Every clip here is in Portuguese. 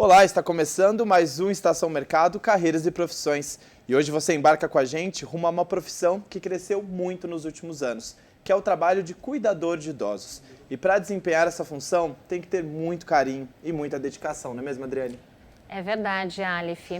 Olá, está começando mais um Estação Mercado, Carreiras e Profissões. E hoje você embarca com a gente rumo a uma profissão que cresceu muito nos últimos anos, que é o trabalho de cuidador de idosos. E para desempenhar essa função, tem que ter muito carinho e muita dedicação, não é mesmo, Adriane? É verdade, Aleph.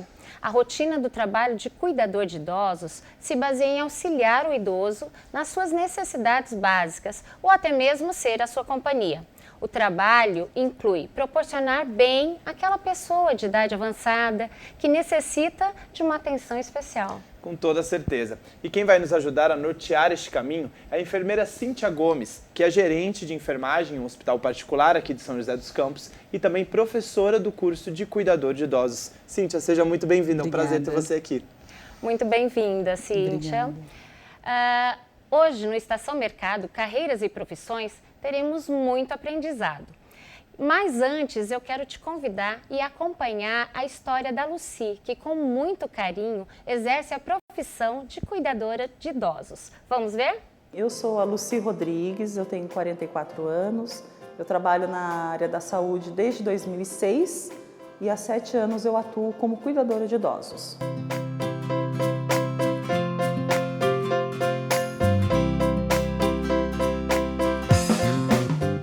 A rotina do trabalho de cuidador de idosos se baseia em auxiliar o idoso nas suas necessidades básicas ou até mesmo ser a sua companhia. O trabalho inclui proporcionar bem àquela pessoa de idade avançada que necessita de uma atenção especial. Com toda certeza. E quem vai nos ajudar a nortear este caminho é a enfermeira Cíntia Gomes, que é gerente de enfermagem em um hospital particular aqui de São José dos Campos e também professora do curso de cuidador de idosos. Cíntia, seja muito bem-vinda, é um prazer ter você aqui. Muito bem-vinda, Cíntia. Hoje, no Estação Mercado, Carreiras e Profissões, teremos muito aprendizado. Mas antes, eu quero te convidar e acompanhar a história da Lucy, que com muito carinho exerce a profissão de cuidadora de idosos. Vamos ver? Eu sou a Lucy Rodrigues, eu tenho 44 anos, eu trabalho na área da saúde desde 2006 e há 7 anos eu atuo como cuidadora de idosos.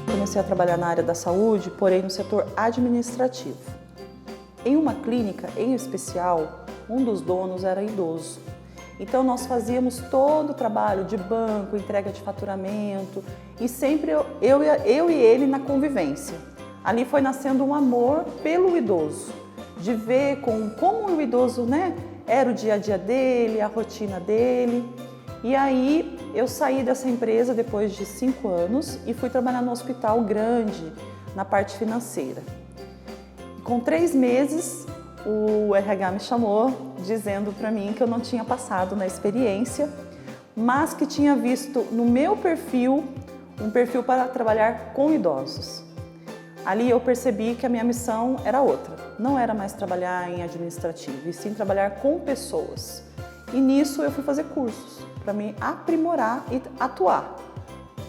Comecei a trabalhar na área da saúde, porém no setor administrativo. Em uma clínica em especial, um dos donos era idoso. Então nós fazíamos todo o trabalho de banco, entrega de faturamento e sempre eu e ele na convivência. Ali foi nascendo um amor pelo idoso, de ver como o idoso, era o dia a dia dele, a rotina dele. E aí eu saí dessa empresa depois de 5 anos e fui trabalhar no hospital grande, na parte financeira. Com 3 meses, o RH me chamou dizendo para mim que eu não tinha passado na experiência, mas que tinha visto no meu perfil, um perfil para trabalhar com idosos. Ali eu percebi que a minha missão era outra, não era mais trabalhar em administrativo, e sim trabalhar com pessoas. E nisso eu fui fazer cursos para me aprimorar e atuar.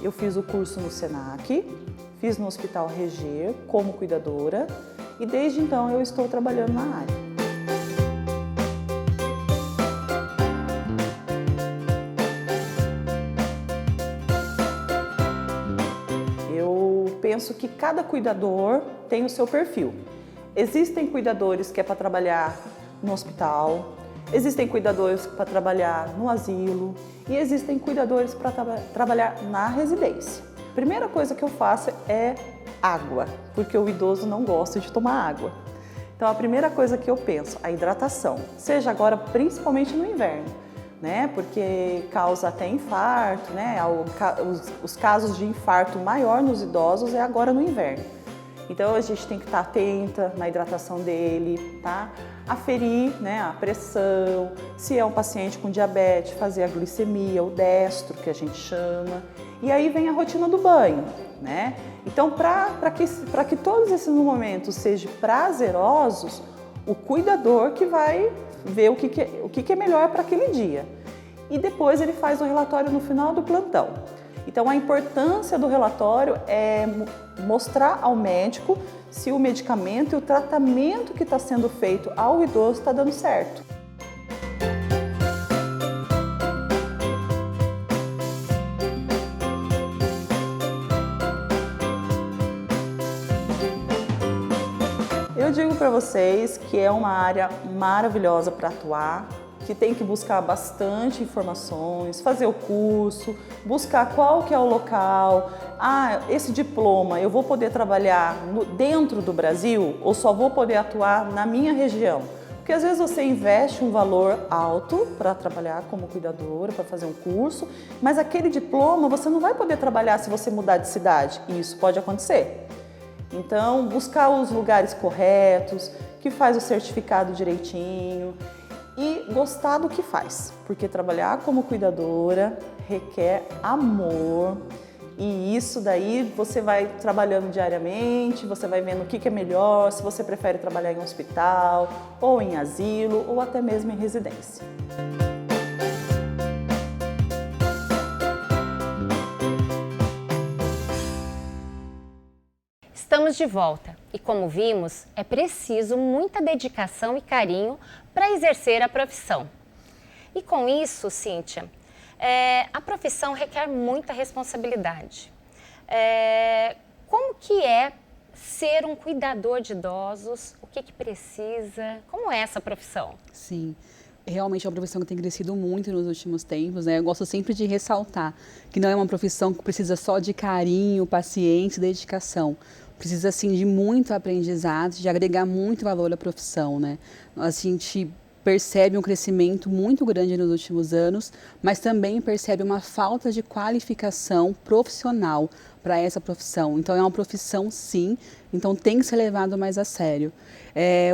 Eu fiz o curso no Senac, fiz no Hospital Reger como cuidadora e desde então eu estou trabalhando na área. Eu penso que cada cuidador tem o seu perfil. Existem cuidadores que é para trabalhar no hospital, existem cuidadores para trabalhar no asilo e existem cuidadores para trabalhar na residência. A primeira coisa que eu faço é água, porque o idoso não gosta de tomar água. Então a primeira coisa que eu penso, a hidratação, seja agora principalmente no inverno, porque causa até infarto, os casos de infarto maior nos idosos é agora no inverno. Então a gente tem que estar atenta na hidratação dele, tá? Aferir, a pressão, se é um paciente com diabetes, fazer a glicemia, o destro, que a gente chama. E aí vem a rotina do banho, Então, para que todos esses momentos sejam prazerosos, o cuidador que vai ver o que é melhor para aquele dia. E depois ele faz o relatório no final do plantão. Então, a importância do relatório é mostrar ao médico se o medicamento e o tratamento que está sendo feito ao idoso está dando certo. Eu digo para vocês que é uma área maravilhosa para atuar, que tem que buscar bastante informações, fazer o curso, buscar qual que é o local. Esse diploma eu vou poder trabalhar dentro do Brasil ou só vou poder atuar na minha região? Porque às vezes você investe um valor alto para trabalhar como cuidadora, para fazer um curso, mas aquele diploma você não vai poder trabalhar se você mudar de cidade, e isso pode acontecer. Então, buscar os lugares corretos, que faz o certificado direitinho, e gostar do que faz, porque trabalhar como cuidadora requer amor e isso daí você vai trabalhando diariamente, você vai vendo o que é melhor, se você prefere trabalhar em um hospital, ou em asilo, ou até mesmo em residência. Estamos de volta. E como vimos, é preciso muita dedicação e carinho para exercer a profissão. E com isso, Cíntia, a profissão requer muita responsabilidade. Como que é ser um cuidador de idosos? O que precisa? Como é essa profissão? Sim, realmente é uma profissão que tem crescido muito nos últimos tempos, né? Eu gosto sempre de ressaltar que não é uma profissão que precisa só de carinho, paciência e dedicação. Precisa, sim, de muito aprendizado, de agregar muito valor à profissão, né? A gente percebe um crescimento muito grande nos últimos anos, mas também percebe uma falta de qualificação profissional para essa profissão. Então, é uma profissão, sim, então tem que ser levado mais a sério.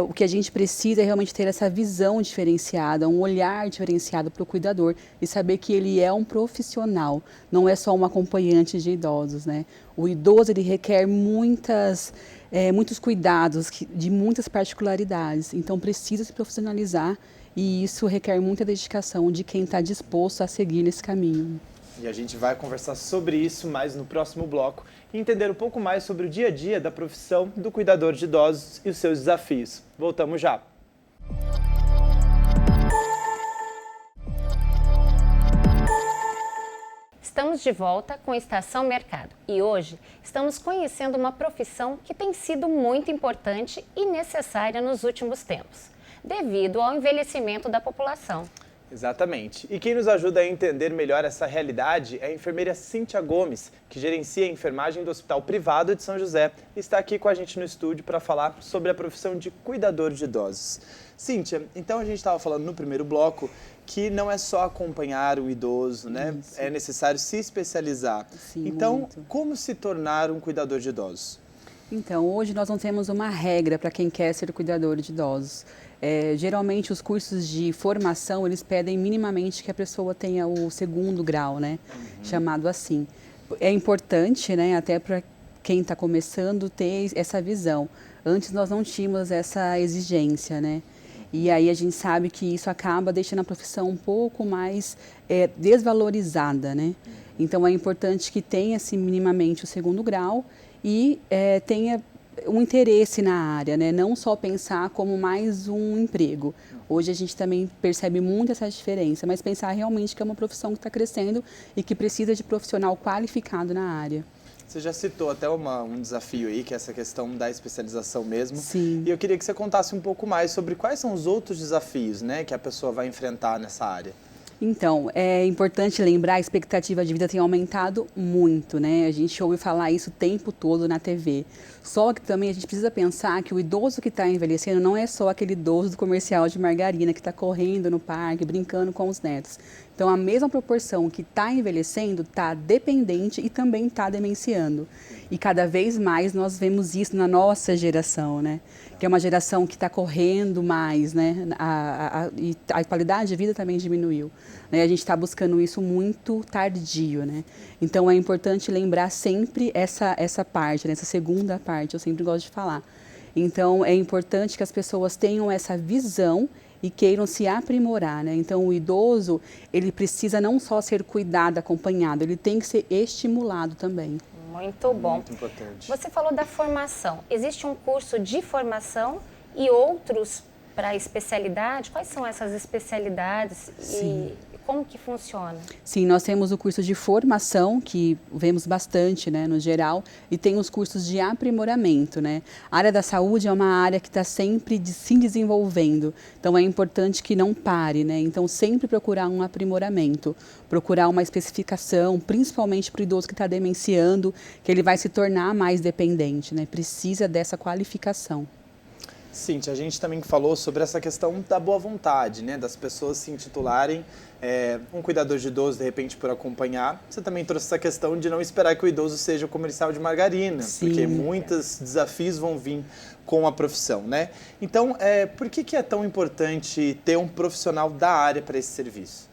O que a gente precisa é realmente ter essa visão diferenciada, um olhar diferenciado para o cuidador e saber que ele é um profissional, não é só um acompanhante de idosos, né? O idoso, ele requer muitos cuidados, de muitas particularidades, então precisa se profissionalizar e isso requer muita dedicação de quem está disposto a seguir nesse caminho. E a gente vai conversar sobre isso mais no próximo bloco e entender um pouco mais sobre o dia a dia da profissão do cuidador de idosos e os seus desafios. Voltamos já! Estamos de volta com Estação Mercado e hoje estamos conhecendo uma profissão que tem sido muito importante e necessária nos últimos tempos, devido ao envelhecimento da população. Exatamente. E quem nos ajuda a entender melhor essa realidade é a enfermeira Cíntia Gomes, que gerencia a enfermagem do Hospital Privado de São José e está aqui com a gente no estúdio para falar sobre a profissão de cuidador de idosos. Cíntia, então a gente estava falando no primeiro bloco que não é só acompanhar o idoso, né? Isso. É necessário se especializar. Sim, então, muito. Como se tornar um cuidador de idosos? Então, hoje nós não temos uma regra para quem quer ser cuidador de idosos. Geralmente, os cursos de formação, eles pedem minimamente que a pessoa tenha o 2º grau, né? Chamado assim. É importante, né? Até para quem está começando ter essa visão. Antes nós não tínhamos essa exigência, né? E aí a gente sabe que isso acaba deixando a profissão um pouco mais desvalorizada, né? Então é importante que tenha-se minimamente o 2º grau e tenha um interesse na área, né? Não só pensar como mais um emprego. Hoje a gente também percebe muito essa diferença, mas pensar realmente que é uma profissão que está crescendo e que precisa de profissional qualificado na área. Você já citou até um desafio aí, que é essa questão da especialização mesmo. Sim. E eu queria que você contasse um pouco mais sobre quais são os outros desafios, né, que a pessoa vai enfrentar nessa área. Então, é importante lembrar, a expectativa de vida tem aumentado muito, né? A gente ouve falar isso o tempo todo na TV. Só que também a gente precisa pensar que o idoso que está envelhecendo não é só aquele idoso do comercial de margarina que está correndo no parque, brincando com os netos. Então, a mesma proporção que está envelhecendo está dependente e também está demenciando. E cada vez mais nós vemos isso na nossa geração, né? Que é uma geração que está correndo mais, né? E a qualidade de vida também diminuiu. Né? A gente está buscando isso muito tardio, né? Então, é importante lembrar sempre essa parte, né? Essa segunda parte, eu sempre gosto de falar. Então, é importante que as pessoas tenham essa visão e queiram se aprimorar, né? Então, o idoso, ele precisa não só ser cuidado, acompanhado, ele tem que ser estimulado também. Muito bom. Muito importante. Você falou da formação. Existe um curso de formação e outros para especialidade? Quais são essas especialidades? Sim. E como que funciona? Sim, nós temos o curso de formação, que vemos bastante, né, no geral, e tem os cursos de aprimoramento, né? A área da saúde é uma área que está sempre se desenvolvendo, então é importante que não pare, né? Então, sempre procurar um aprimoramento, procurar uma especificação, principalmente para o idoso que está demenciando, que ele vai se tornar mais dependente, né? Precisa dessa qualificação. Cíntia, a gente também falou sobre essa questão da boa vontade, né? Das pessoas se intitularem um cuidador de idoso, de repente, por acompanhar. Você também trouxe essa questão de não esperar que o idoso seja o comercial de margarina, Sim. Porque muitos desafios vão vir com a profissão, né? Então, por que é tão importante ter um profissional da área para esse serviço?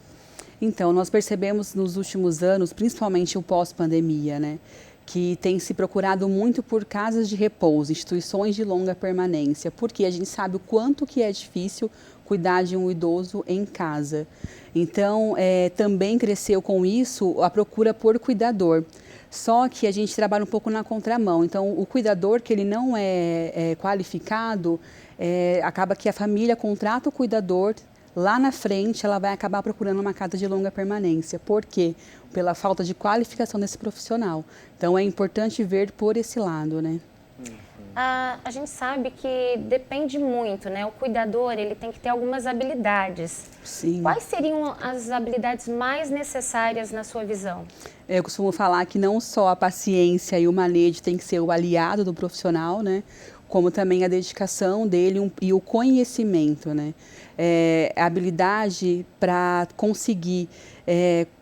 Então, nós percebemos nos últimos anos, principalmente o pós-pandemia, né? Que tem se procurado muito por casas de repouso, instituições de longa permanência, porque a gente sabe o quanto que é difícil cuidar de um idoso em casa. Então, também cresceu com isso a procura por cuidador. Só que a gente trabalha um pouco na contramão. Então, o cuidador que ele não é qualificado, acaba que a família contrata o cuidador, lá na frente ela vai acabar procurando uma casa de longa permanência. Por quê? Pela falta de qualificação desse profissional. Então, é importante ver por esse lado, né? A gente sabe que depende muito, né? O cuidador, ele tem que ter algumas habilidades. Sim. Quais seriam as habilidades mais necessárias na sua visão? Eu costumo falar que não só a paciência e o manejo tem que ser o aliado do profissional, né? Como também a dedicação dele e o conhecimento, né? A habilidade para conseguir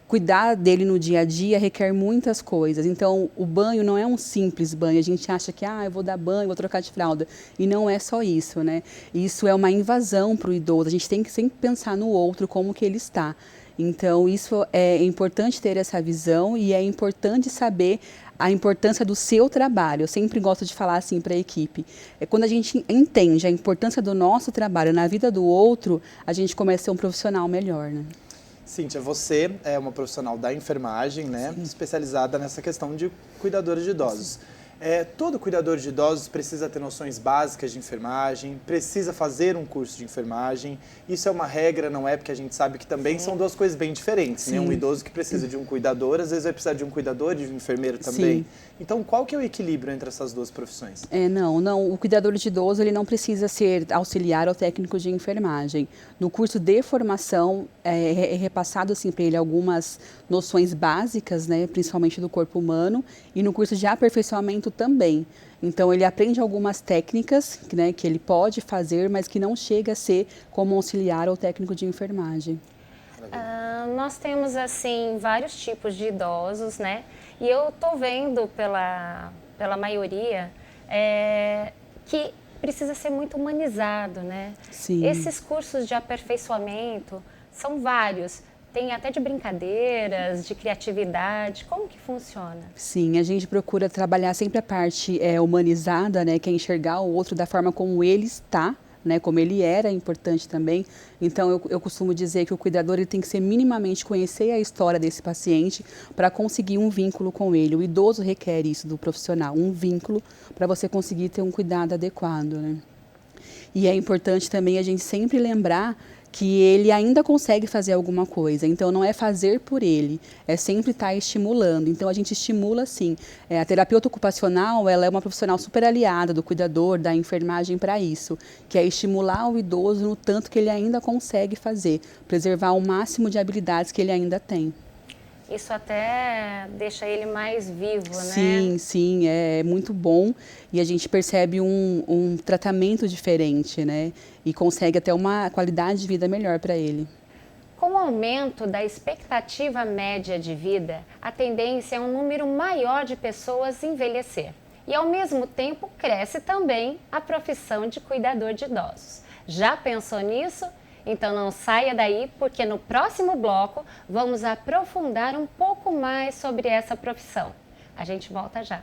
cuidar dele no dia a dia requer muitas coisas. Então, o banho não é um simples banho. A gente acha que, eu vou dar banho, vou trocar de fralda. E não é só isso, né? Isso é uma invasão para o idoso. A gente tem que sempre pensar no outro, como que ele está. Então, isso é importante ter essa visão e é importante saber a importância do seu trabalho. Eu sempre gosto de falar assim para a equipe. Quando a gente entende a importância do nosso trabalho na vida do outro, a gente começa a ser um profissional melhor, né? Cíntia, você é uma profissional da enfermagem, né? Sim. Especializada nessa questão de cuidadores de idosos. Todo cuidador de idosos precisa ter noções básicas de enfermagem, precisa fazer um curso de enfermagem. Isso é uma regra, não é? Porque a gente sabe que também são duas coisas bem diferentes, né? Um idoso que precisa de um cuidador, às vezes vai precisar de um cuidador e de um enfermeiro também. Sim. Então, qual que é o equilíbrio entre essas duas profissões? Não. O cuidador de idoso, ele não precisa ser auxiliar ou técnico de enfermagem. No curso de formação, é repassado assim, para ele algumas noções básicas, né? Principalmente do corpo humano, e no curso de aperfeiçoamento também. Então, ele aprende algumas técnicas, né, que ele pode fazer, mas que não chega a ser como auxiliar ou técnico de enfermagem. Nós temos, assim, vários tipos de idosos, né? E eu estou vendo pela maioria que precisa ser muito humanizado, né? Sim. Esses cursos de aperfeiçoamento são vários. Tem até de brincadeiras, de criatividade. Como que funciona? Sim, a gente procura trabalhar sempre a parte humanizada, né, que é enxergar o outro da forma como ele está, né, como ele era, é importante também. Então, eu costumo dizer que o cuidador ele tem que ser minimamente conhecer a história desse paciente para conseguir um vínculo com ele. O idoso requer isso do profissional, um vínculo para você conseguir ter um cuidado adequado, né? E é importante também a gente sempre lembrar que ele ainda consegue fazer alguma coisa. Então, não é fazer por ele, é sempre estar estimulando. Então, a gente estimula, sim. A terapeuta ocupacional, ela é uma profissional super aliada do cuidador, da enfermagem para isso, que é estimular o idoso no tanto que ele ainda consegue fazer, preservar o máximo de habilidades que ele ainda tem. Isso até deixa ele mais vivo, né? Sim, é muito bom e a gente percebe um tratamento diferente, né? E consegue até uma qualidade de vida melhor para ele. Com o aumento da expectativa média de vida, a tendência é um número maior de pessoas envelhecer. E, ao mesmo tempo, cresce também a profissão de cuidador de idosos. Já pensou nisso? Então não saia daí, porque no próximo bloco vamos aprofundar um pouco mais sobre essa profissão. A gente volta já.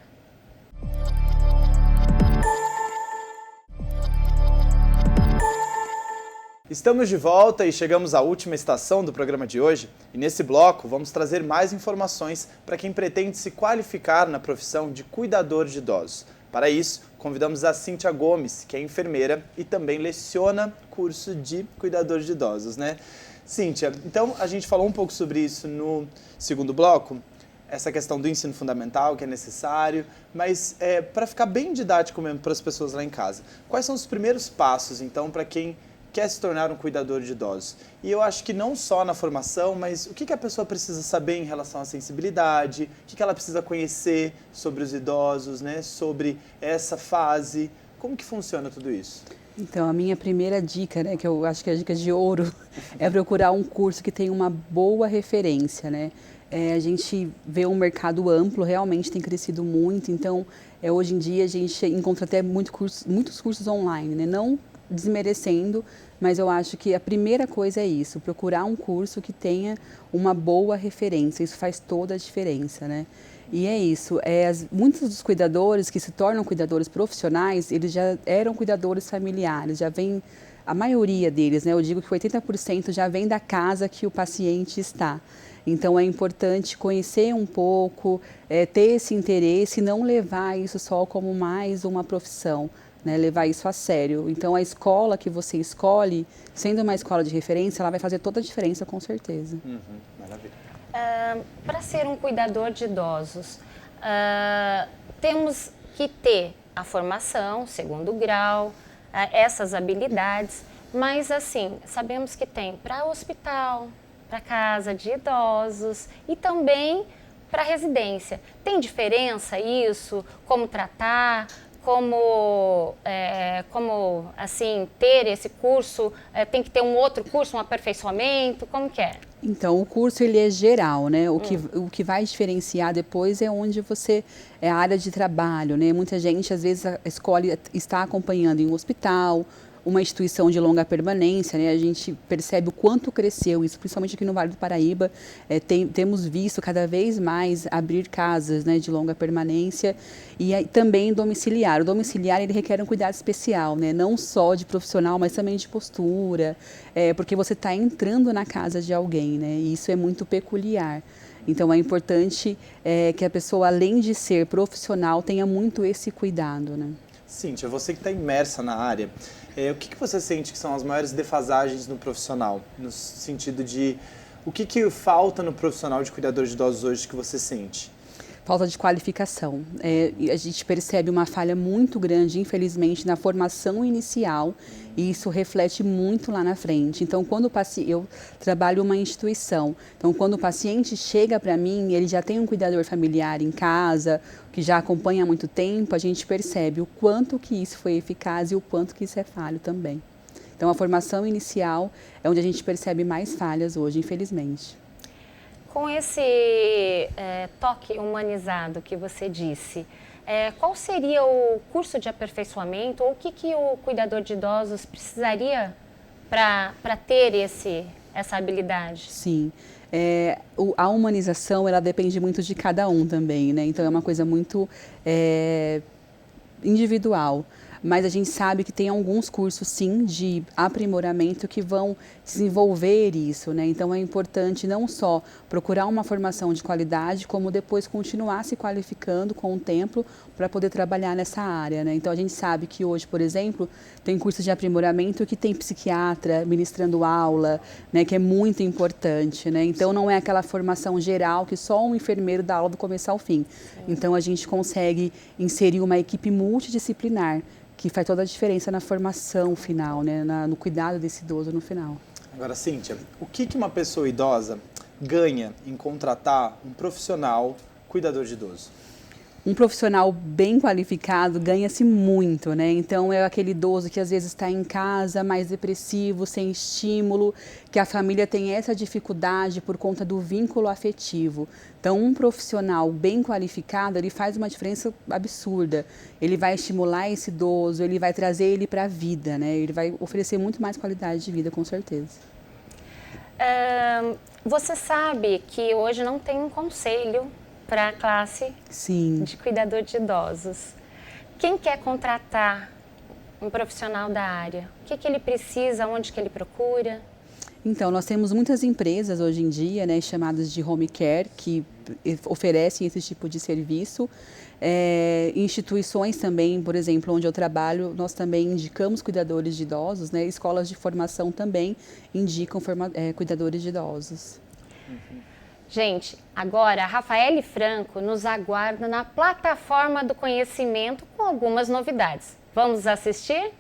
Estamos de volta e chegamos à última estação do programa de hoje. E nesse bloco vamos trazer mais informações para quem pretende se qualificar na profissão de cuidador de idosos. Para isso, convidamos a Cíntia Gomes, que é enfermeira e também leciona curso de cuidador de idosos, né? Cíntia, então a gente falou um pouco sobre isso no segundo bloco, essa questão do ensino fundamental que é necessário, mas para ficar bem didático mesmo para as pessoas lá em casa, quais são os primeiros passos, então, para quem quer se tornar um cuidador de idosos? E eu acho que não só na formação, mas o que a pessoa precisa saber em relação à sensibilidade, o que ela precisa conhecer sobre os idosos, né? Sobre essa fase, como que funciona tudo isso? Então, a minha primeira dica, né, que eu acho que é a dica de ouro, é procurar um curso que tenha uma boa referência, né? A gente vê um mercado amplo, realmente tem crescido muito, então hoje em dia a gente encontra até muitos cursos online, né? Não desmerecendo, mas eu acho que a primeira coisa é isso, procurar um curso que tenha uma boa referência, isso faz toda a diferença, né? E é isso, muitos dos cuidadores que se tornam cuidadores profissionais, eles já eram cuidadores familiares, já vem, a maioria deles, né? Eu digo que 80% já vem da casa que o paciente está. Então é importante conhecer um pouco, ter esse interesse e não levar isso só como mais uma profissão, né? Levar isso a sério. Então a escola que você escolhe, sendo uma escola de referência, ela vai fazer toda a diferença com certeza. Maravilha. Para ser um cuidador de idosos, temos que ter a formação, segundo grau, essas habilidades, mas assim, sabemos que tem para hospital, para casa de idosos e também para residência. Tem diferença isso? Como tratar? Como assim, ter esse curso? Tem que ter um outro curso, um aperfeiçoamento? Como que é? Então, o curso ele é geral, né? O que vai diferenciar depois é onde você, é a área de trabalho, né? Muita gente, às vezes, escolhe estar acompanhando em um hospital, uma instituição de longa permanência, né? A gente percebe o quanto cresceu isso, principalmente aqui no Vale do Paraíba. Temos visto cada vez mais abrir casas, né, de longa permanência e também domiciliar. O domiciliar ele requer um cuidado especial, né? Não só de profissional, mas também de postura, porque você está entrando na casa de alguém, né? E isso é muito peculiar. Então é importante que a pessoa, além de ser profissional, tenha muito esse cuidado, né? Cíntia, você que está imersa na área, o que você sente que são as maiores defasagens no profissional? No sentido de, o que falta no profissional de cuidador de idosos hoje que você sente? Falta de qualificação. A gente percebe uma falha muito grande, infelizmente, na formação inicial e isso reflete muito lá na frente. Então, quando eu trabalho em uma instituição, então quando o paciente chega para mim, ele já tem um cuidador familiar em casa, que já acompanha há muito tempo, a gente percebe o quanto que isso foi eficaz e o quanto que isso é falho também. Então, a formação inicial é onde a gente percebe mais falhas hoje, infelizmente. Com esse toque humanizado que você disse, qual seria o curso de aperfeiçoamento ou o que o cuidador de idosos precisaria para ter essa habilidade? Sim, a humanização ela depende muito de cada um também, né? Então é uma coisa muito individual. Mas a gente sabe que tem alguns cursos, sim, de aprimoramento que vão desenvolver isso, né? Então é importante não só procurar uma formação de qualidade, como depois continuar se qualificando com o tempo para poder trabalhar nessa área, né? Então a gente sabe que hoje, por exemplo, tem cursos de aprimoramento que tem psiquiatra ministrando aula, né? Que é muito importante, né? Então não é aquela formação geral que só um enfermeiro dá aula do começo ao fim. Então a gente consegue inserir uma equipe multidisciplinar que faz toda a diferença na formação final, né? No cuidado desse idoso no final. Agora, Cíntia, o que uma pessoa idosa ganha em contratar um profissional cuidador de idoso? Um profissional bem qualificado ganha-se muito, né? Então é aquele idoso que às vezes está em casa, mais depressivo, sem estímulo, que a família tem essa dificuldade por conta do vínculo afetivo. Então um profissional bem qualificado, ele faz uma diferença absurda. Ele vai estimular esse idoso, ele vai trazer ele para a vida, né? Ele vai oferecer muito mais qualidade de vida, com certeza. Você sabe que hoje não tem um conselho para a classe Sim. de cuidador de idosos. Quem quer contratar um profissional da área? O que ele precisa, onde que ele procura? Então, nós temos muitas empresas hoje em dia, né, chamadas de home care, que oferecem esse tipo de serviço. Instituições também, por exemplo, onde eu trabalho, nós também indicamos cuidadores de idosos, né, escolas de formação também indicam cuidadores de idosos. Gente, agora a Rafaele Franco nos aguarda na plataforma do conhecimento com algumas novidades. Vamos assistir?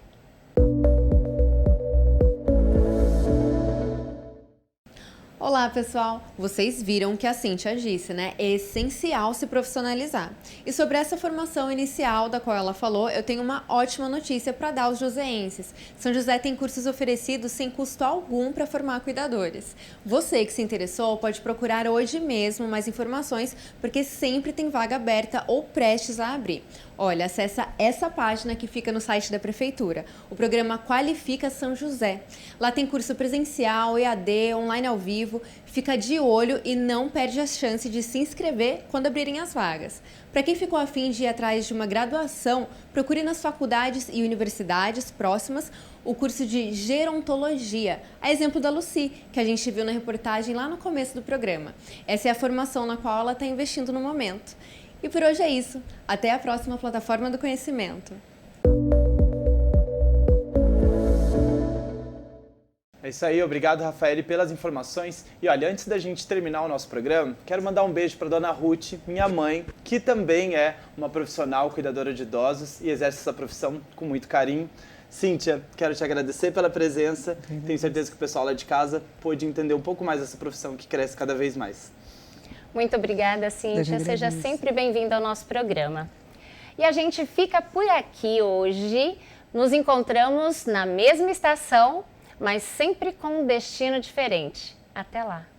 Olá, pessoal! Vocês viram o que a Cíntia disse, né? É essencial se profissionalizar. E sobre essa formação inicial da qual ela falou, eu tenho uma ótima notícia para dar aos joseenses. São José tem cursos oferecidos sem custo algum para formar cuidadores. Você que se interessou pode procurar hoje mesmo mais informações, porque sempre tem vaga aberta ou prestes a abrir. Olha, acessa essa página que fica no site da Prefeitura, o programa Qualifica São José. Lá tem curso presencial, EAD, online ao vivo. Fica de olho e não perde a chance de se inscrever quando abrirem as vagas. Para quem ficou a fim de ir atrás de uma graduação, procure nas faculdades e universidades próximas o curso de Gerontologia, a exemplo da Lucy, que a gente viu na reportagem lá no começo do programa. Essa é a formação na qual ela está investindo no momento. E por hoje é isso. Até a próxima Plataforma do Conhecimento. É isso aí, obrigado, Rafael, pelas informações. E olha, antes da gente terminar o nosso programa, quero mandar um beijo para dona Ruth, minha mãe, que também é uma profissional cuidadora de idosos e exerce essa profissão com muito carinho. Cíntia, quero te agradecer pela presença. Tenho certeza que o pessoal lá de casa pôde entender um pouco mais dessa profissão que cresce cada vez mais. Muito obrigada, Cíntia. Seja sempre bem-vinda ao nosso programa. E a gente fica por aqui hoje. Nos encontramos na mesma estação, mas sempre com um destino diferente. Até lá!